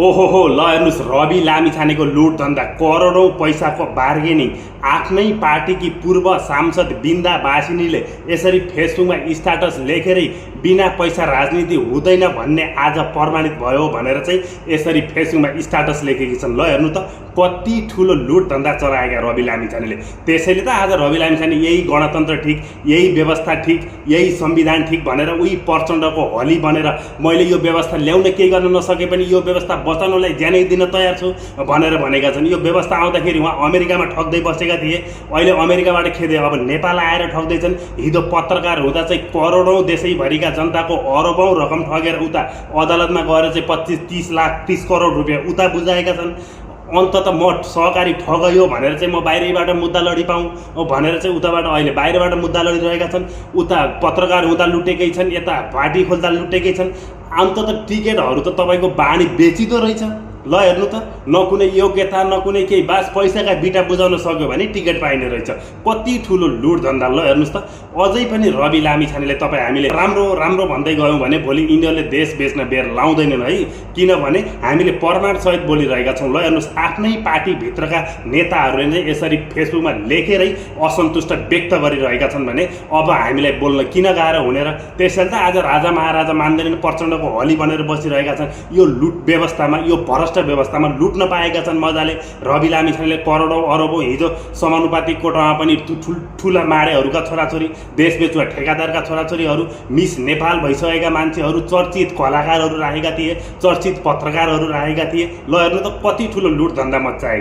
ओहो ल हेर्नुहोस्, रवि लामिछानेको लुट धन्दा करोडौँ पैसाको बार्गेनिङ आफ्नै पार्टीकी पूर्व सांसद बिन्दा बासिनीले यसरी फेसबुकमा स्ट्याटस लेखेरै बिना पैसा राजनीति हुँदैन भन्ने आज प्रमाणित भयो भनेर चाहिँ यसरी फेसबुकमा स्ट्याटस लेखेकी छन्। ल हेर्नु त कति ठुलो लुट धन्दा चलाएका रवि लामिछानेले। त्यसैले त आज रवि लामिछाने यही गणतन्त्र ठिक, यही व्यवस्था ठिक, यही संविधान ठिक भनेर उही प्रचण्डको हली बनेर मैले यो व्यवस्था ल्याउन केही गर्न नसके पनि यो व्यवस्था बचाउनलाई ज्यानै दिन तयार छु भनेर भनेका छन्। यो व्यवस्था आउँदाखेरि उहाँ अमेरिकामा ठग्दै बसेका थिए, अहिले अमेरिकाबाट खेदे अब नेपाल आएर ठग्दैछन्। हिजो पत्रकार हुँदा चाहिँ करोडौँ देशैभरिका जनताको अरबौँ रकम ठगेर उता अदालतमा गएर चाहिँ 25-30 लाख 30 करोड रुपियाँ उता बुझाएका छन्। अन्तत म सहकारी ठगयो भनेर चाहिँ म बाहिरबाट मुद्दा लडिपाउँ भनेर चाहिँ उताबाट अहिले बाहिरबाट मुद्दा लडिरहेका छन्। उता पत्रकार हुँदा लुटेकै छन्, यता पार्टी खोल्दा लुटेकै छन्। अन्तत टिकटहरू त तपाईँको बानी बेचिँदो रहेछ। ल हेर्नु त, न कुनै योग्यता न कुनै केही, बास पैसाका बिटा बुझाउन सक्यो भने टिकट पाइने रहेछ। कति ठुलो लुट धन्दा। ल हेर्नुहोस् त, अझै पनि रवि लामिछानेले तपाईँ हामीले राम्रो राम्रो भन्दै गयौँ भने भोलि यिनीहरूले देश बेच्न बेर लाउँदैनन् है, किनभने हामीले प्रमाणसहित बोलिरहेका छौँ। ल हेर्नुहोस्, आफ्नै पार्टीभित्रका नेताहरूले नै यसरी फेसबुकमा लेखेरै असन्तुष्ट व्यक्त गरिरहेका छन् भने अब हामीलाई बोल्न किन गाह्रो हुने र। त्यसैले त आज राजा महाराजा मान्दैनन्, प्रचण्डको हली बनेर बसिरहेका छन्। यो लुट व्यवस्थामा, यो भ्रष्ट व्यवस्थामा लुट्न पाएका छन् मजाले। रवि लामिछानेले करोडौँ अरबौँ हिजो समानुपातिक कोटामा पनि ठुला माडेहरूका छोराछोरी, देश बेचुवा ठेकादारका छोराछोरीहरू, मिस नेपाल भइसकेका मान्छेहरू, चर्चित कलाकारहरू राखेका थिए, चर्चित पत्रकारहरू राखेका थिए। ल हेर्नु त कति ठुलो लुट धन्दा मच्चाएको।